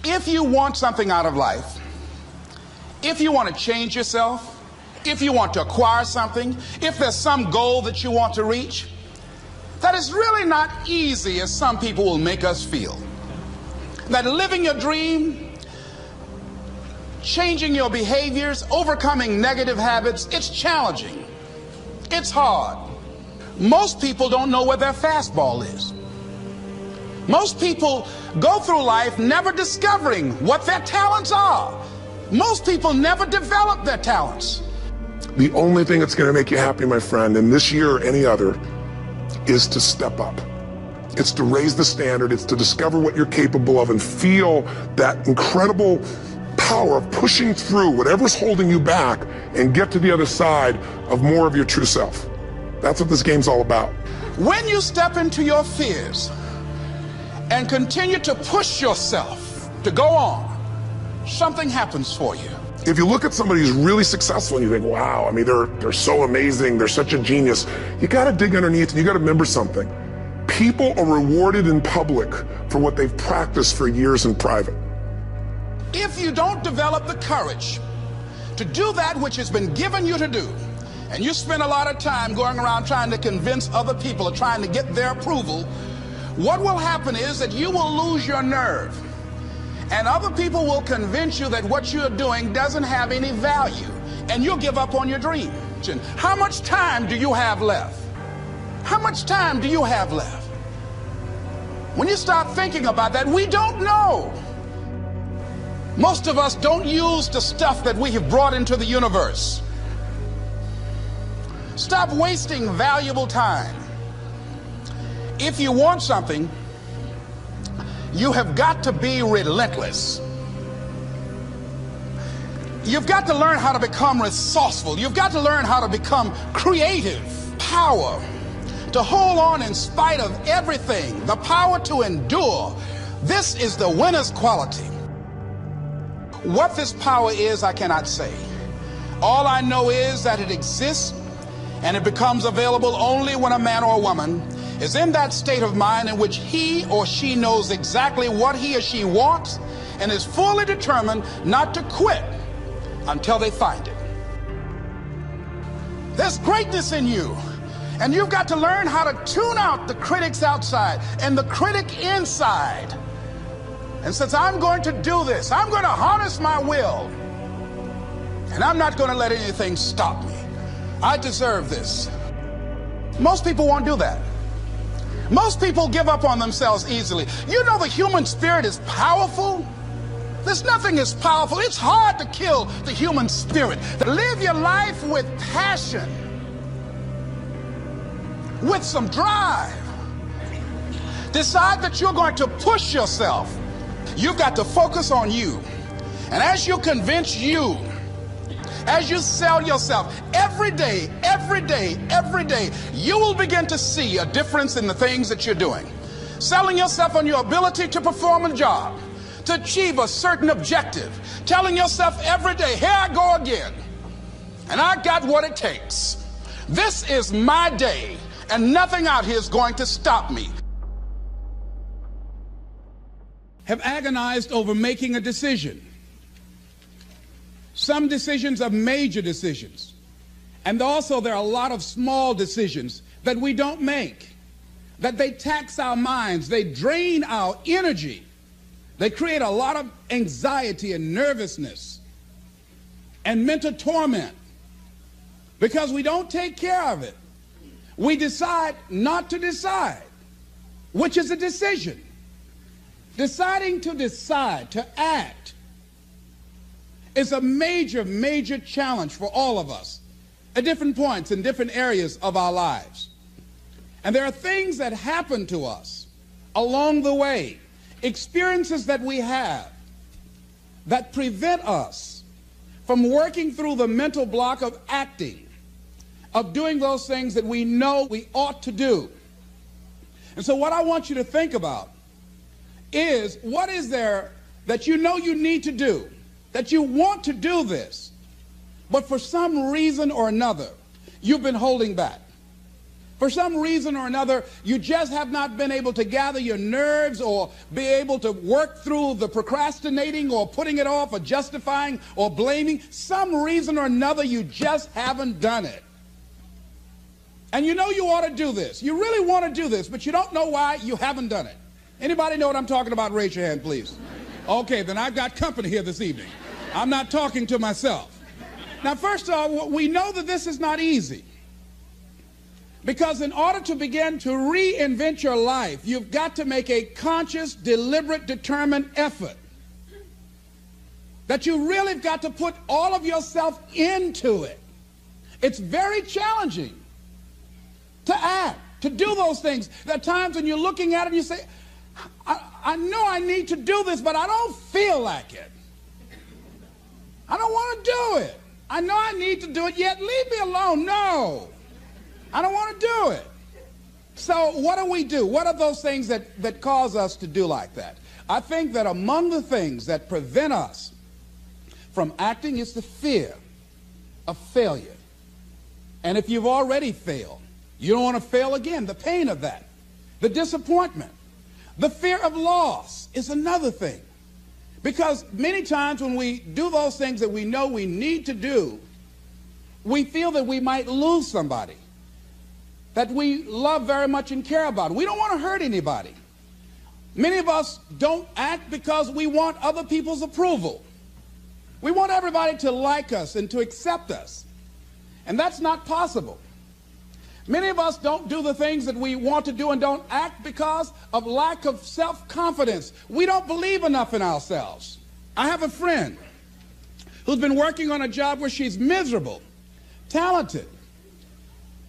If you want something out of life, if you want to change yourself, if you want to acquire something, if there's some goal that you want to reach, that is really not easy as some people will make us feel. That living your dream, changing your behaviors, overcoming negative habits, it's challenging. It's hard. Most people don't know where their fastball is. Most people go through life never discovering what their talents are. Most people never develop their talents. The only thing that's going to make you happy, my friend, in this year or any other, is to step up. It's to raise the standard. It's to discover what you're capable of and feel that incredible power of pushing through whatever's holding you back and get to the other side of more of your true self. That's what this game's all about. When you step into your fears and continue to push yourself to go on, something happens for you. If you look at somebody who's really successful and you think, wow, I mean, they're so amazing, they're such a genius, you gotta dig underneath and you gotta remember something. People are rewarded in public for what they've practiced for years in private. If you don't develop the courage to do that which has been given you to do, and you spend a lot of time going around trying to convince other people or trying to get their approval, what will happen is that you will lose your nerve. And other people will convince you that what you're doing doesn't have any value, and you'll give up on your dream. How much time do you have left? How much time do you have left? When you start thinking about that, we don't know. Most of us don't use the stuff that we have brought into the universe. Stop wasting valuable time. If you want something, you have got to be relentless. You've got to learn how to become resourceful. You've got to learn how to become creative. Power to hold on in spite of everything. The power to endure. This is the winner's quality. What this power is, I cannot say. All I know is that it exists, and it becomes available only when a man or a woman is in that state of mind in which he or she knows exactly what he or she wants and is fully determined not to quit until they find it. There's greatness in you, and you've got to learn how to tune out the critics outside and the critic inside. And since I'm going to do this, I'm going to harness my will, and I'm not going to let anything stop me. I deserve this. Most people won't do that. Most people give up on themselves easily. You know the human spirit is powerful. There's nothing as powerful. It's hard to kill the human spirit. To live your life with passion, with some drive. Decide that you're going to push yourself. You've got to focus on you. And as you convince you, as you sell yourself every day, you will begin to see a difference in the things that you're doing. Selling yourself on your ability to perform a job, to achieve a certain objective. Telling yourself every day, here I go again, and I got what it takes. This is my day, and nothing out here is going to stop me. Have agonized over making a decision. Some decisions are major decisions. And also there are a lot of small decisions that we don't make, that they tax our minds, they drain our energy, they create a lot of anxiety and nervousness and mental torment because we don't take care of it. We decide not to decide, which is a decision. Deciding to decide, to act, is a major, major challenge for all of us at different points in different areas of our lives. And there are things that happen to us along the way, experiences that we have that prevent us from working through the mental block of acting, of doing those things that we know we ought to do. And so what I want you to think about is, what is there that you know you need to do, that you want to do this, but for some reason or another, you've been holding back. For some reason or another, you just have not been able to gather your nerves or be able to work through the procrastinating or putting it off or justifying or blaming. Some reason or another, you just haven't done it. And you know you ought to do this. You really want to do this, but you don't know why you haven't done it. Anybody know what I'm talking about? Raise your hand, please. Okay, then I've got company here this evening. I'm not talking to myself. Now, first of all, we know that this is not easy. Because in order to begin to reinvent your life, you've got to make a conscious, deliberate, determined effort. That you really have got to put all of yourself into it. It's very challenging to act, to do those things. There are times when you're looking at it and you say, I know I need to do this, but I don't feel like it. I don't want to do it. I know I need to do it, yet leave me alone. No. I don't want to do it. So what do we do? What are those things that cause us to do like that? I think that among the things that prevent us from acting is the fear of failure. And if you've already failed, you don't want to fail again. The pain of that, the disappointment, the fear of loss is another thing. Because many times when we do those things that we know we need to do, we feel that we might lose somebody that we love very much and care about. We don't want to hurt anybody. Many of us don't act because we want other people's approval. We want everybody to like us and to accept us. And that's not possible. Many of us don't do the things that we want to do and don't act because of lack of self-confidence. We don't believe enough in ourselves. I have a friend who's been working on a job where she's miserable, talented,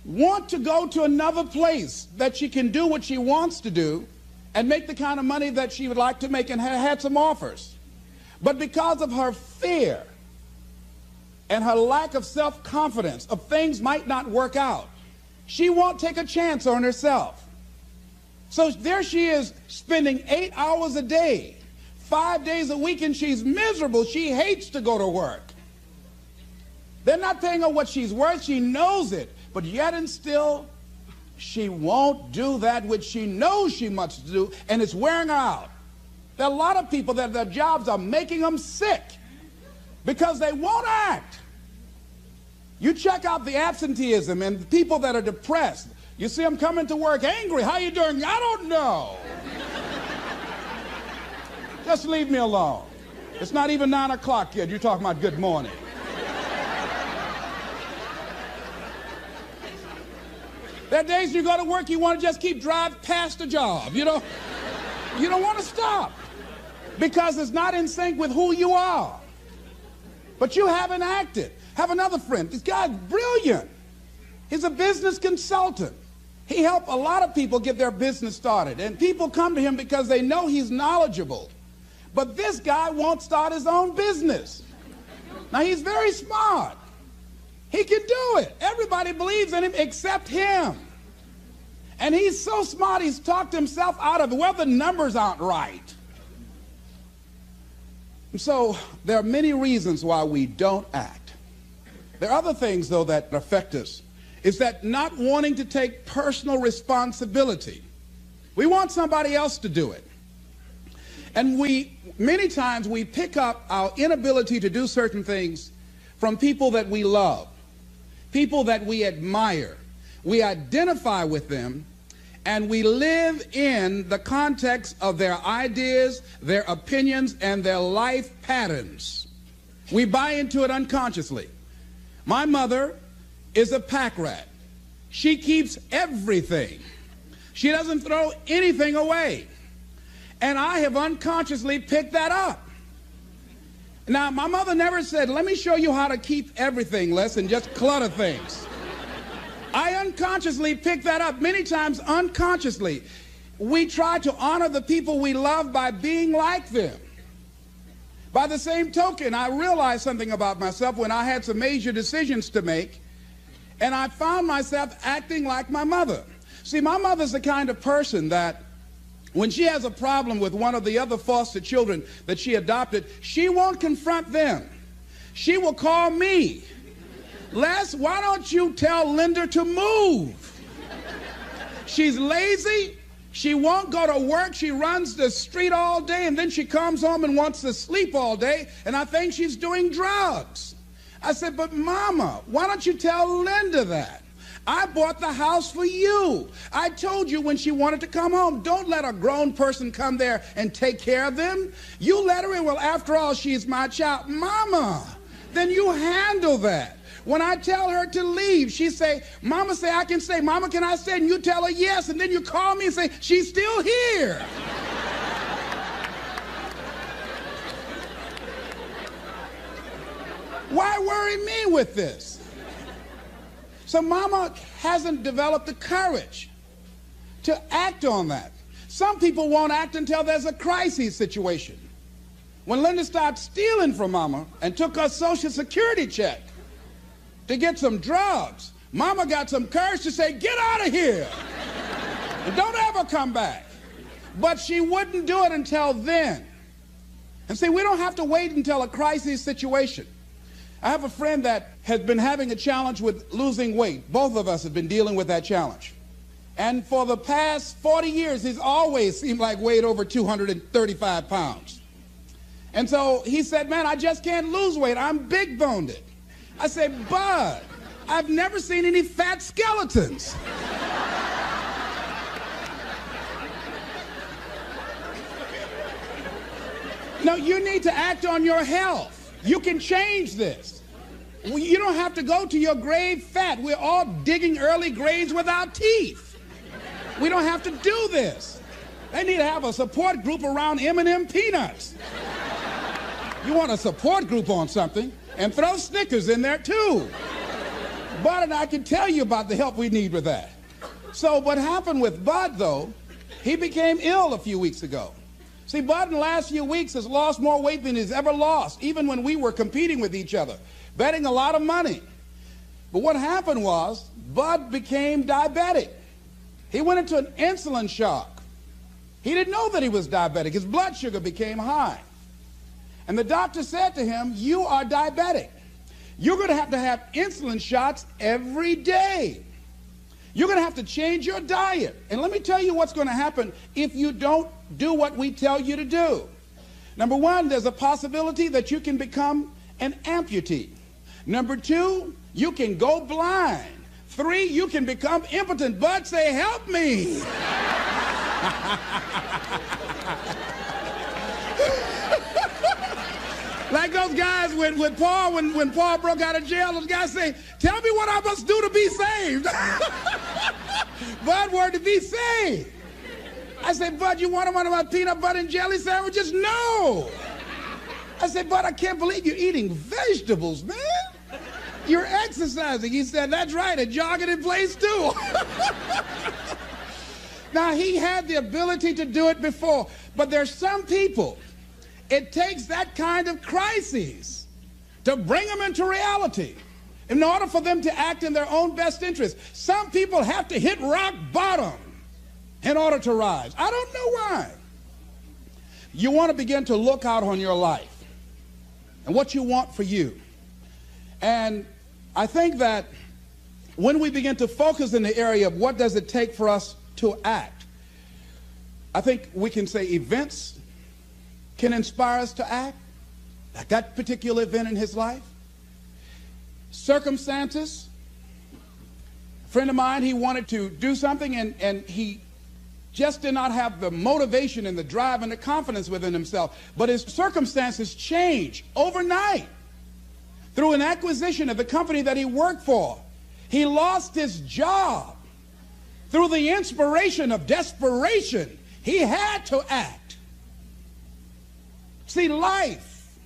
want to go to another place that she can do what she wants to do and make the kind of money that she would like to make, and had some offers. But because of her fear and her lack of self-confidence of things might not work out, she won't take a chance on herself. So there she is spending 8 hours a day, 5 days a week, and she's miserable. She hates to go to work. They're not paying her what she's worth. She knows it. But yet and still, she won't do that which she knows she must do, and it's wearing her out. There are a lot of people that their jobs are making them sick because they won't act. You check out the absenteeism and the people that are depressed. You see them coming to work angry. How you doing? I don't know. Just leave me alone. It's not even 9 o'clock yet. You're talking about good morning. There are days you go to work, you want to just keep driving past the job. You don't want to stop because it's not in sync with who you are. But you haven't acted. Have another friend. This guy's brilliant. He's a business consultant. He helped a lot of people get their business started. And people come to him because they know he's knowledgeable. But this guy won't start his own business. Now, he's very smart. He can do it. Everybody believes in him except him. And he's so smart, he's talked himself out of it. Well, the numbers aren't right. So there are many reasons why we don't act. There are other things, though, that affect us. Is that not wanting to take personal responsibility. We want somebody else to do it. And many times we pick up our inability to do certain things from people that we love, people that we admire. We identify with them, and we live in the context of their ideas, their opinions, and their life patterns. We buy into it unconsciously. My mother is a pack rat. She keeps everything. She doesn't throw anything away. And I have unconsciously picked that up. Now, my mother never said, let me show you how to keep everything, Les, and just clutter things. I unconsciously picked that up, many times unconsciously. We try to honor the people we love by being like them. By the same token, I realized something about myself when I had some major decisions to make, and I found myself acting like my mother. See, my mother's the kind of person that when she has a problem with one of the other foster children that she adopted, she won't confront them. She will call me. Les, why don't you tell Linda to move? She's lazy. She won't go to work. She runs the street all day, and then she comes home and wants to sleep all day, and I think she's doing drugs. I said, but Mama, why don't you tell Linda that? I bought the house for you. I told you when she wanted to come home, don't let a grown person come there and take care of them. You let her in. Well, after all, she's my child. Mama, then you handle that. When I tell her to leave, she say, Mama say I can stay. Mama, can I stay? And you tell her yes, and then you call me and say, she's still here. Why worry me with this? So Mama hasn't developed the courage to act on that. Some people won't act until there's a crisis situation. When Linda started stealing from Mama and took her Social Security check to get some drugs, Mama got some courage to say, get out of here and don't ever come back. But she wouldn't do it until then. And see, we don't have to wait until a crisis situation. I have a friend that has been having a challenge with losing weight. Both of us have been dealing with that challenge. And for the past 40 years, he's always seemed like weighed over 235 pounds. And so he said, man, I just can't lose weight. I'm big-boned. I said, Bud, I've never seen any fat skeletons. No, you need to act on your health. You can change this. You don't have to go to your grave fat. We're all digging early graves with our teeth. We don't have to do this. They need to have a support group around M&M peanuts. You want a support group on something, and throw Snickers in there too. Bud and I can tell you about the help we need with that. So what happened with Bud, though, he became ill a few weeks ago. See, Bud in the last few weeks has lost more weight than he's ever lost, even when we were competing with each other, betting a lot of money. But what happened was, Bud became diabetic. He went into an insulin shock. He didn't know that he was diabetic. His blood sugar became high. And the doctor said to him, you are diabetic. You're going to have insulin shots every day. You're going to have to change your diet. And let me tell you what's going to happen if you don't do what we tell you to do. Number one, there's a possibility that you can become an amputee. Number two, you can go blind. Three, you can become impotent. Bud, say, help me. Like those guys with Paul, when Paul broke out of jail, those guys say, tell me what I must do to be saved. Bud wanted to be saved. I said, Bud, you want one of my peanut butter and jelly sandwiches? No. I said, Bud, I can't believe you're eating vegetables, man. You're exercising. He said, that's right, and jogging in place too. Now, he had the ability to do it before, but there's some people, it takes that kind of crisis to bring them into reality in order for them to act in their own best interest. Some people have to hit rock bottom in order to rise. I don't know why. You want to begin to look out on your life and what you want for you. And I think that when we begin to focus in the area of what does it take for us to act, I think we can say events can inspire us to act, like that particular event in his life. Circumstances. A friend of mine, he wanted to do something and he just did not have the motivation and the drive and the confidence within himself. But his circumstances changed overnight through an acquisition of the company that he worked for. He lost his job. Through the inspiration of desperation, he had to act. See, life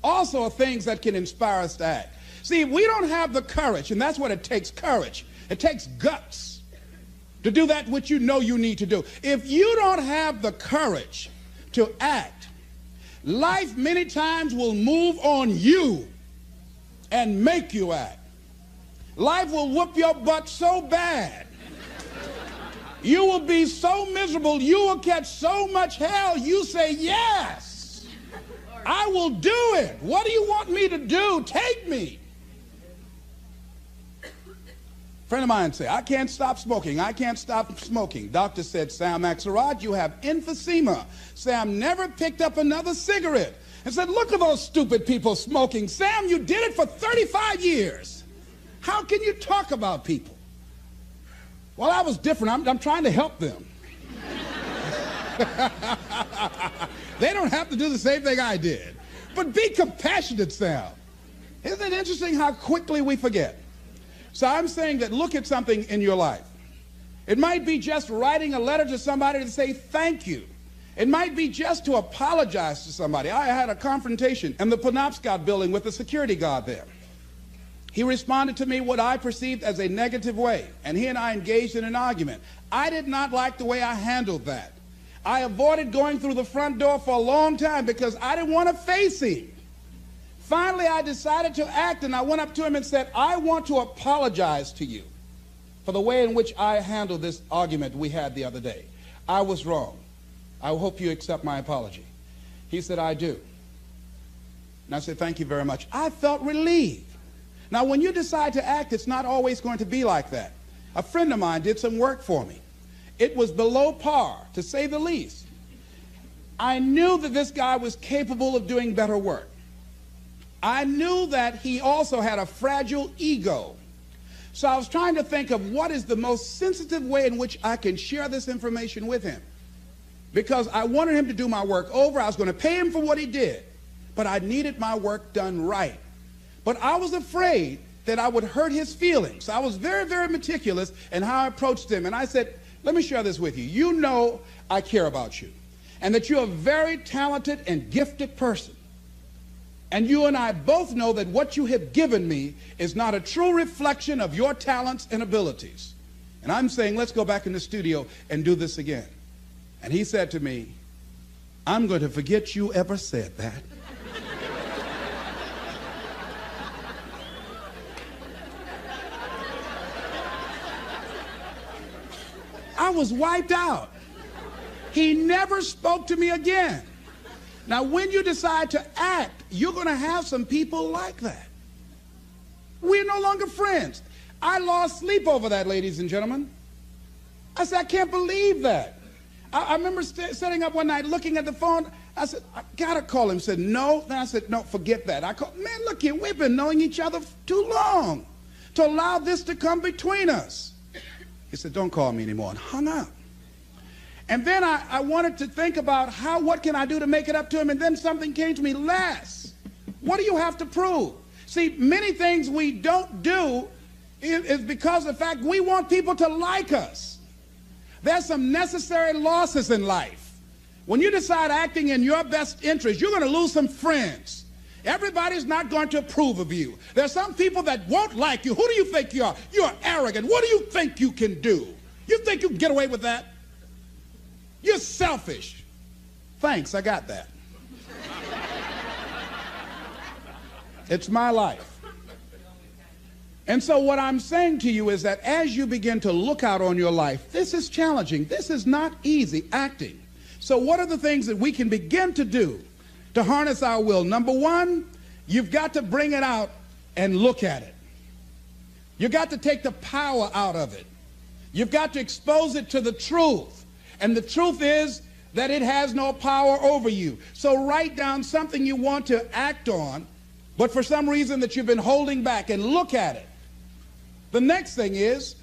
also are things that can inspire us to act. See, if we don't have the courage, and that's what it takes, courage. It takes guts to do that which you know you need to do. If you don't have the courage to act, life many times will move on you and make you act. Life will whoop your butt so bad. You will be so miserable, you will catch so much hell, you say, yes, I will do it. What do you want me to do? Take me. A friend of mine said, I can't stop smoking. I can't stop smoking. Doctor said, Sam Axelrod, you have emphysema. Sam never picked up another cigarette and said, look at those stupid people smoking. Sam, you did it for 35 years. How can you talk about people? Well, I was different. I'm trying to help them. They don't have to do the same thing I did. But be compassionate, Sam. Isn't it interesting how quickly we forget? So I'm saying that look at something in your life. It might be just writing a letter to somebody to say thank you. It might be just to apologize to somebody. I had a confrontation in the Penobscot building with the security guard there. He responded to me what I perceived as a negative way, and he and I engaged in an argument. I did not like the way I handled that. I avoided going through the front door for a long time because I didn't want to face him. Finally, I decided to act, and I went up to him and said, I want to apologize to you for the way in which I handled this argument we had the other day. I was wrong. I hope you accept my apology. He said, I do. And I said, thank you very much. I felt relieved. Now, when you decide to act, it's not always going to be like that. A friend of mine did some work for me. It was below par, to say the least. I knew that this guy was capable of doing better work. I knew that he also had a fragile ego. So I was trying to think of what is the most sensitive way in which I can share this information with him. Because I wanted him to do my work over. I was going to pay him for what he did. But I needed my work done right. But I was afraid that I would hurt his feelings. I was very, very meticulous in how I approached him. And I said, let me share this with you. You know I care about you. And that you're a very talented and gifted person. And you and I both know that what you have given me is not a true reflection of your talents and abilities. And I'm saying, let's go back in the studio and do this again. And he said to me, I'm going to forget you ever said that. I was wiped out. He never spoke to me again. Now, when you decide to act, you're going to have some people like that. We're no longer friends. I lost sleep over that, ladies and gentlemen. I said, I can't believe that. I remember sitting up one night looking at the phone. I said, I got to call him. He said, no. Then I said, no, forget that. I called, man, look here, we've been knowing each other too long to allow this to come between us. He said, don't call me anymore, and hung up. And then I wanted to think about what can I do to make it up to him, and then something came to me, Les, what do you have to prove? See, many things we don't do is because of the fact we want people to like us. There's some necessary losses in life. When you decide acting in your best interest, you're going to lose some friends. Everybody's not going to approve of you. There's some people that won't like you. Who do you think you are? You're arrogant. What do you think you can do? You think you can get away with that? You're selfish. Thanks, I got that. It's my life. And so what I'm saying to you is that as you begin to look out on your life, this is challenging. This is not easy, acting. So what are the things that we can begin to do to harness our will? Number one, you've got to bring it out and look at it. You've got to take the power out of it. You've got to expose it to the truth. And the truth is that it has no power over you. So write down something you want to act on, but for some reason that you've been holding back, and look at it. The next thing is,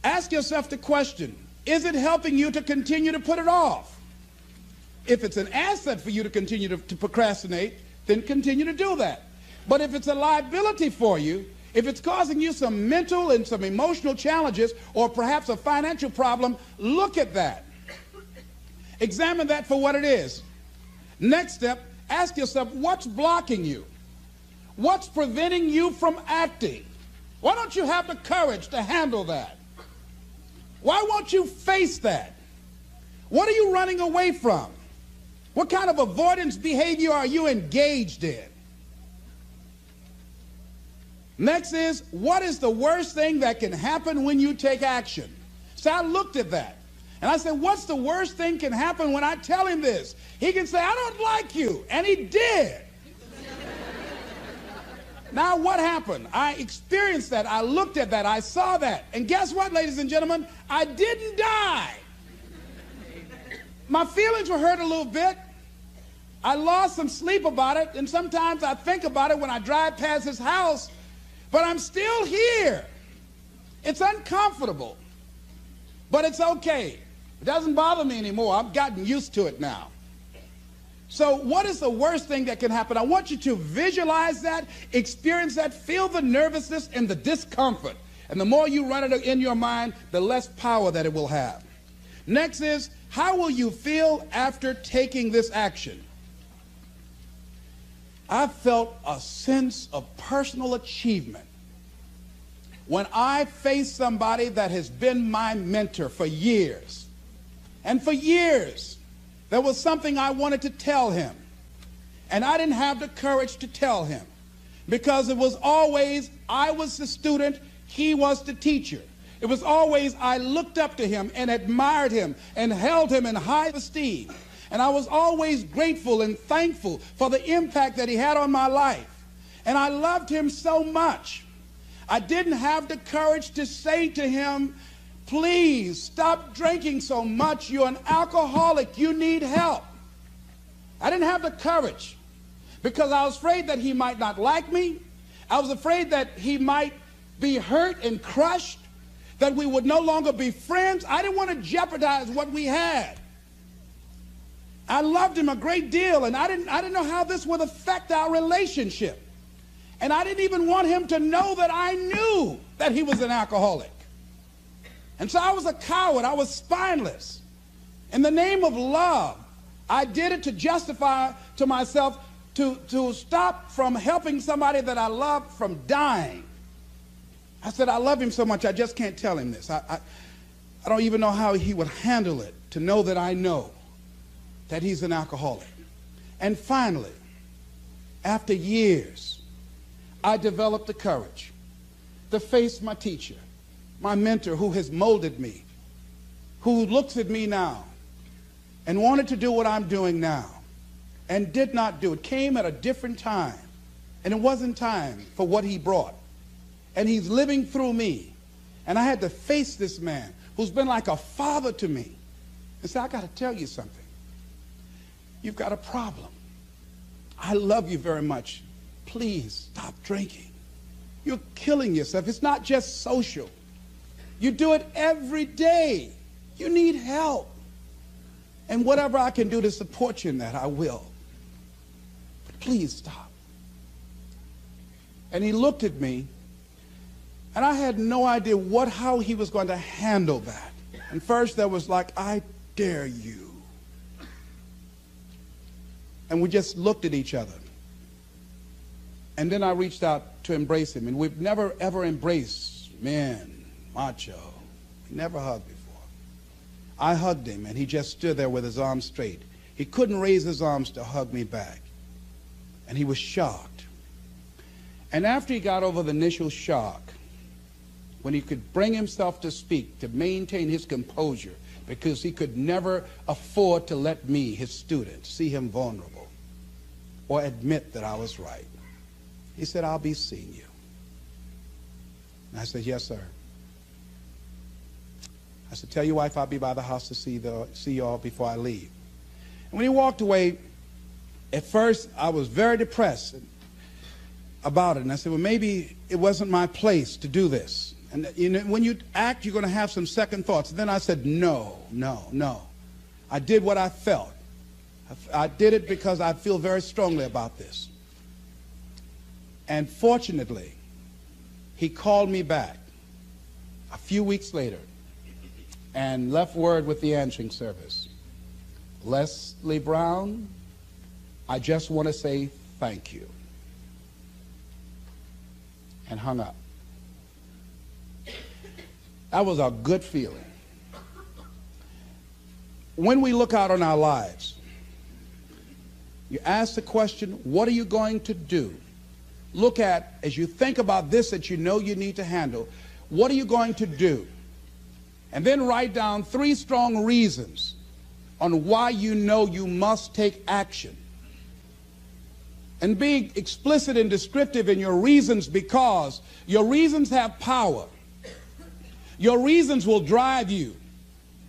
ask yourself the question, is it helping you to continue to put it off? If it's an asset for you to continue to procrastinate, then continue to do that. But if it's a liability for you, if it's causing you some mental and some emotional challenges, or perhaps a financial problem, look at that. Examine that for what it is. Next step, ask yourself, what's blocking you? What's preventing you from acting? Why don't you have the courage to handle that? Why won't you face that? What are you running away from? What kind of avoidance behavior are you engaged in? Next is, what is the worst thing that can happen when you take action? So I looked at that. And I said, what's the worst thing can happen when I tell him this? He can say, I don't like you. And he did. Now what happened? I experienced that. I looked at that. I saw that. And guess what, ladies and gentlemen? I didn't die. My feelings were hurt a little bit. I lost some sleep about it, and sometimes I think about it when I drive past his house, but I'm still here. It's uncomfortable, but it's okay. It doesn't bother me anymore. I've gotten used to it now. So what is the worst thing that can happen? I want you to visualize that, experience that, feel the nervousness and the discomfort. And the more you run it in your mind, the less power that it will have. Next is, how will you feel after taking this action? I felt a sense of personal achievement when I faced somebody that has been my mentor for years. And for years, there was something I wanted to tell him, and I didn't have the courage to tell him because it was always I was the student, he was the teacher. It was always I looked up to him and admired him and held him in high esteem. And I was always grateful and thankful for the impact that he had on my life. And I loved him so much. I didn't have the courage to say to him, please stop drinking so much. You're an alcoholic. You need help. I didn't have the courage because I was afraid that he might not like me. I was afraid that he might be hurt and crushed, that we would no longer be friends. I didn't want to jeopardize what we had. I loved him a great deal, and I didn't know how this would affect our relationship. And I didn't even want him to know that I knew that he was an alcoholic. And so I was a coward. I was spineless. In the name of love, I did it to justify to myself to stop from helping somebody that I loved from dying. I said, I love him so much, I just can't tell him this. I don't even know how he would handle it, to know that I know that he's an alcoholic. And finally, after years, I developed the courage to face my teacher, my mentor who has molded me, who looks at me now and wanted to do what I'm doing now and did not do it. Came at a different time, and it wasn't time for what he brought. And he's living through me. And I had to face this man who's been like a father to me and say, I got to tell you something. You've got a problem. I love you very much. Please stop drinking. You're killing yourself. It's not just social. You do it every day. You need help. And whatever I can do to support you in that, I will. But please stop. And he looked at me, and I had no idea how he was going to handle that. And first there was like, I dare you. And we just looked at each other. And then I reached out to embrace him. And we've never, ever embraced men, macho. We never hugged before. I hugged him, and he just stood there with his arms straight. He couldn't raise his arms to hug me back. And he was shocked. And after he got over the initial shock, when he could bring himself to speak, to maintain his composure, because he could never afford to let me, his student, see him vulnerable or admit that I was right. He said, I'll be seeing you. And I said, yes, sir. I said, tell your wife I'll be by the house to see you all before I leave. And when he walked away, at first I was very depressed about it. And I said, well, maybe it wasn't my place to do this. And you know, when you act, you're going to have some second thoughts. And then I said, no. I did what I felt. I did it because I feel very strongly about this. And fortunately, he called me back a few weeks later and left word with the answering service. Leslie Brown, I just want to say thank you. And hung up. That was a good feeling. When we look out on our lives, you ask the question, what are you going to do? Look at, as you think about this that you know you need to handle, what are you going to do? And then write down 3 strong reasons on why you know you must take action. and be explicit and descriptive in your reasons, because your reasons have power. Your reasons will drive you.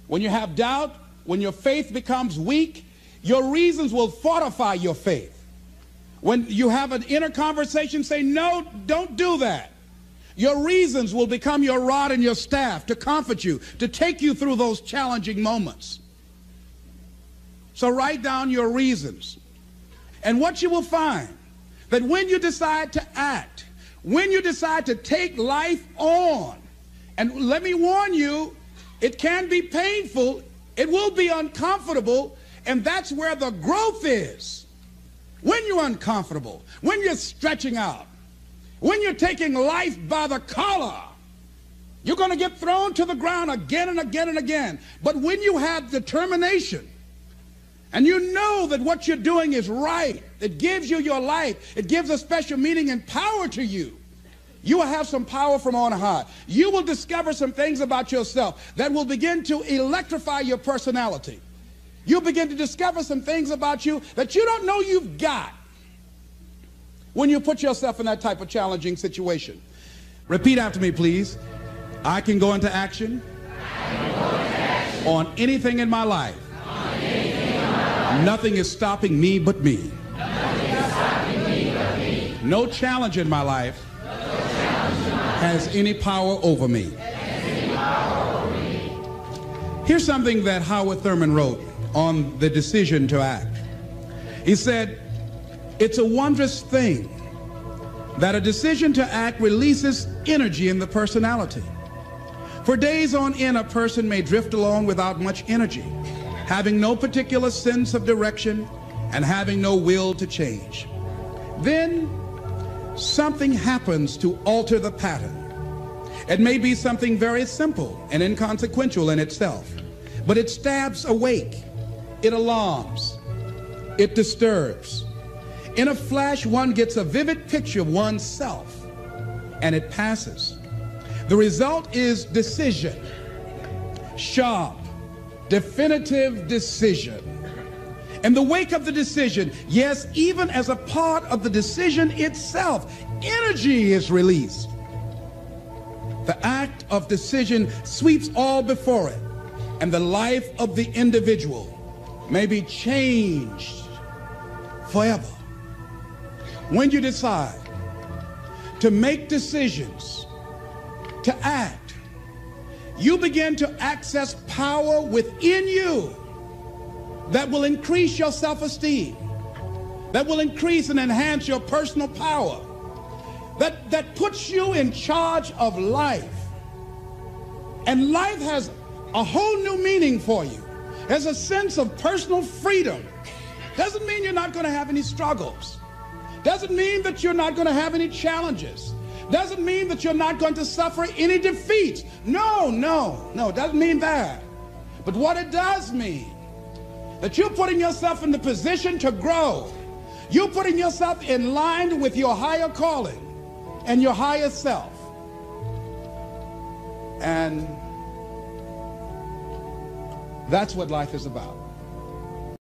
When you have doubt, when your faith becomes weak, your reasons will fortify your faith. When you have an inner conversation, say, no, don't do that. Your reasons will become your rod and your staff to comfort you, to take you through those challenging moments. So write down your reasons. And what you will find, that when you decide to act, when you decide to take life on, and let me warn you, it can be painful, it will be uncomfortable, and that's where the growth is. When you're uncomfortable, when you're stretching out, when you're taking life by the collar, you're going to get thrown to the ground again and again and again. But when you have determination, and you know that what you're doing is right, it gives you your life, it gives a special meaning and power to you, you will have some power from on high. You will discover some things about yourself that will begin to electrify your personality. You'll begin to discover some things about you that you don't know you've got when you put yourself in that type of challenging situation. Repeat after me, please. I can go into action on anything in my life. Nothing is stopping me but me. No challenge in my life has any power over me. Here's something that Howard Thurman wrote on the decision to act. He said, it's a wondrous thing that a decision to act releases energy in the personality. For days on end, a person may drift along without much energy, having no particular sense of direction and having no will to change. Then something happens to alter the pattern. It may be something very simple and inconsequential in itself, but it stabs awake, it alarms, it disturbs. In a flash, one gets a vivid picture of oneself, and it passes. The result is decision, sharp, definitive decision. In the wake of the decision, yes, even as a part of the decision itself, energy is released. The act of decision sweeps all before it, and the life of the individual may be changed forever. When you decide to make decisions, to act, you begin to access power within you that will increase your self-esteem, that will increase and enhance your personal power, that puts you in charge of life. And life has a whole new meaning for you. There's a sense of personal freedom. Doesn't mean you're not going to have any struggles. Doesn't mean that you're not going to have any challenges. Doesn't mean that you're not going to suffer any defeats. No, doesn't mean that. But what it does mean, that you're putting yourself in the position to grow. You're putting yourself in line with your higher calling and your higher self. And that's what life is about.